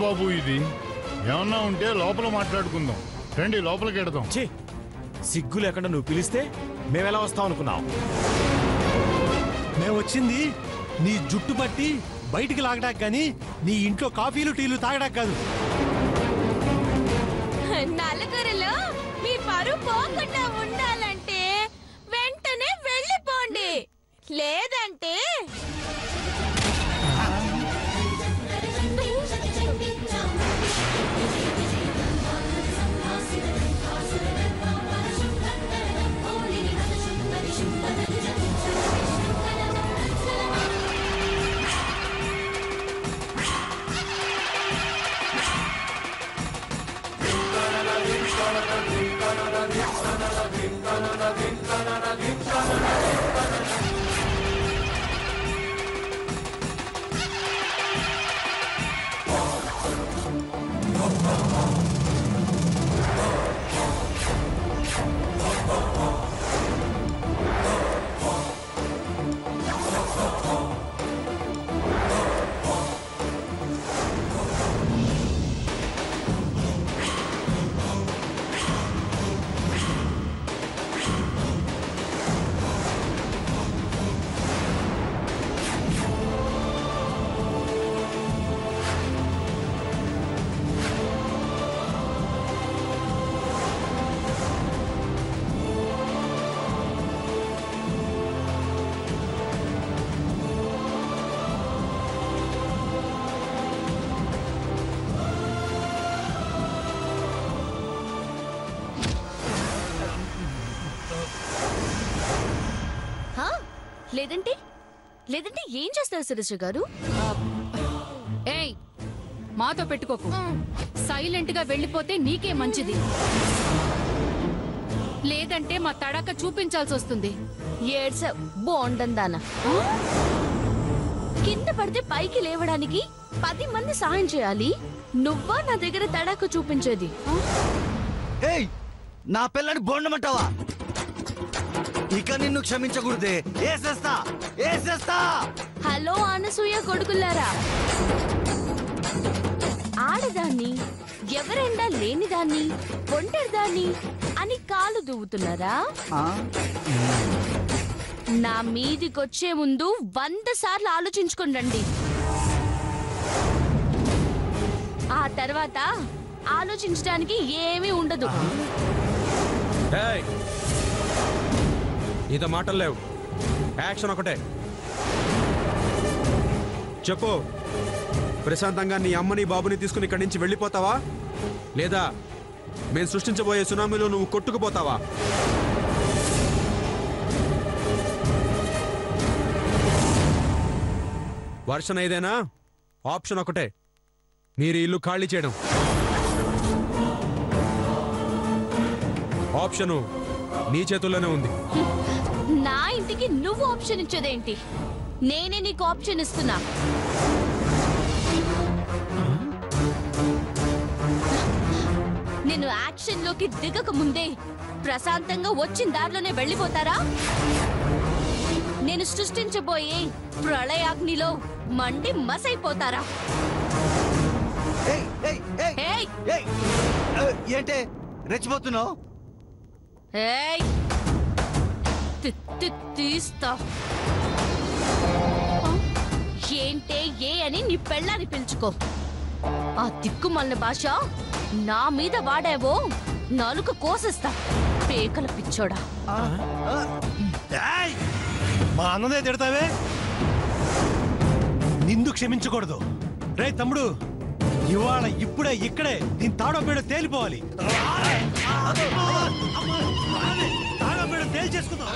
బాబు ఇది? ఏమన్నా ఉంటే లోపల మాట్లాడుకుందాం. రండి లోపలికి వెడదాం. సిగ్గు లేకుండా నువ్వు పిలిస్తే మేమెలా వస్తాం అనుకున్నావు? మేము వచ్చింది నీ జుట్టు పట్టి బయటికి లాగడానికి కానీ నీ ఇంట్లో కాఫీలు టీలు తాగడానికి కాదు. నలుగురిలో మీ పరువు పోకుండా ఉండాలంటే వెంటనే వెళ్ళిపోండి, లేదంటే లేదంటే లేదంటే ఏం చేస్తారు శిరీష గారు? ఏయ్, మాతో పెట్టుకోకు. సైలెంట్ గా వెళ్ళిపోతే నీకే మంచిది, లేదంటే మా తడాక చూపించాల్సి వస్తుంది. ఏడ్సావ్ బోండందానా. కింద పడితే పైకి లేవడానికి 10 మంది సాయం చేయాలి, నువ్వా నా దగ్గర తడాక చూపించేది? ఏయ్, నా పిల్లని బోండమంటావా? ఇక నిన్ను క్షమించకూడదే. ఏసేస్తా. హలో అనసూయ కొడుకులారా, ఆడదాన్ని, ఎవరెండా లేనిదాన్ని, ఒంటరిదాన్ని అని కాలు దువ్వుతున్నారా? నా మీదికొచ్చే ముందు 100 సార్లు ఆలోచించుకొని రండి. ఆ తర్వాత ఆలోచించడానికి ఏమీ ఉండదు. నీతో మాటలు లేవు, యాక్షన్ ఒకటే. చెప్పు, ప్రశాంతంగా నీ అమ్మని బాబుని తీసుకుని ఇక్కడి నుంచి వెళ్ళిపోతావా, లేదా మేము సృష్టించబోయే సునామీలో నువ్వు కొట్టుకుపోతావా? వర్షన్ ఏదైనా ఆప్షన్ ఒకటే, మీరు ఇల్లు ఖాళీ చేయడం. ఆప్షను నీ చేతుల్లోనే ఉంది. నా ఇంటికి నువ్వు ఆప్షన్ ఇచ్చేదేంటి? నేనే నీకు ఆప్షన్ ఇస్తున్నా. నేను యాక్షన్ లోకి దిగక ముందే ప్రశాంతంగా వచ్చిన దారిలోనే వెళ్ళిపోతారా? నేను సృష్టించబోయే ప్రళయాగ్నిలో మండి మసైపోతారా? ఏంటే రెచ్చిపోతున్నావు? తీస్తా. ఏంటే ఏ అని నీ పెళ్ళాన్ని పిలుచుకో. ఆ దిక్కుమల్ల భాష నా మీద వాడావో నాలుక కోసేస్తా, పేకల పిచ్చోడా. మా అన్నదే తిడతావే, నిందు క్షమించకూడదు. రే తమ్ముడు, ఇవాళ ఇప్పుడే ఇక్కడే దీని తాడో పేడో తేలిపోవాలి. తేల్చేసుకుందాం.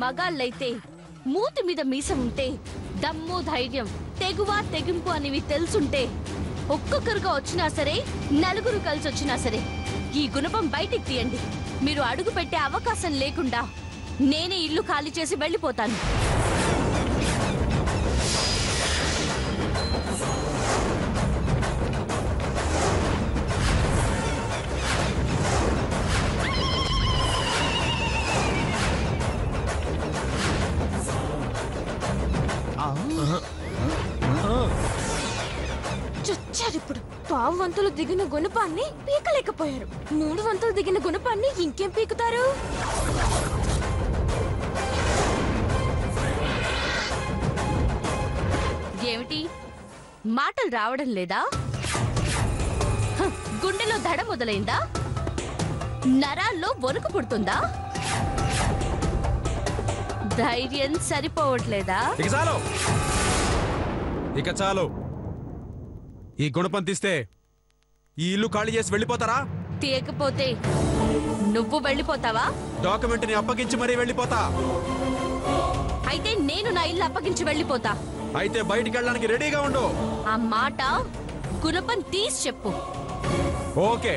మగాళ్ళైతే మూతి మీద మీసం ఉంటే దమ్ము ధైర్యం తెగువ తెగింపు అనేవి తెలుసుంటే ఒక్కొక్కరుగా వచ్చినా సరే నలుగురు కలిసి వచ్చినా సరే ఈ గుణపం బయటికి తీయండి. మీరు అడుగు పెట్టే అవకాశం లేకుండా నేనే ఇల్లు ఖాళీ చేసి వెళ్ళిపోతాను. చచ్చారిప్పుడు. పావు వంతులు దిగిన గుణపాన్ని పీకలేకపోయారు. 3 వంతులు దిగిన గుణపాన్ని ఇంకేం పీకుతారు? ఏమిటి మాటలు రావడం లేదా? గుండెలో దడ మొదలైందా? నరాల్లో వణుకు పుడుతుందా? ధైర్యం సరిపోవట్లేదా? ఇక చాలు. ఈ గుణపం తీస్తే ఈ ఇల్లు ఖాళీ చేసి వెళ్ళిపోతారా? తీయకపోతే నువ్వు వెళ్ళిపోతావా? డాక్యుమెంట్ ని అప్పగించి మరీ వెళ్ళిపోతా. అయితే నేను నా ఇల్లు అప్పగించి వెళ్ళిపోతా. అయితే బయటికి వెళ్ళడానికి రెడీగా ఉండు. ఆ మాట గుణపం తీసి చెప్పు. ఓకే.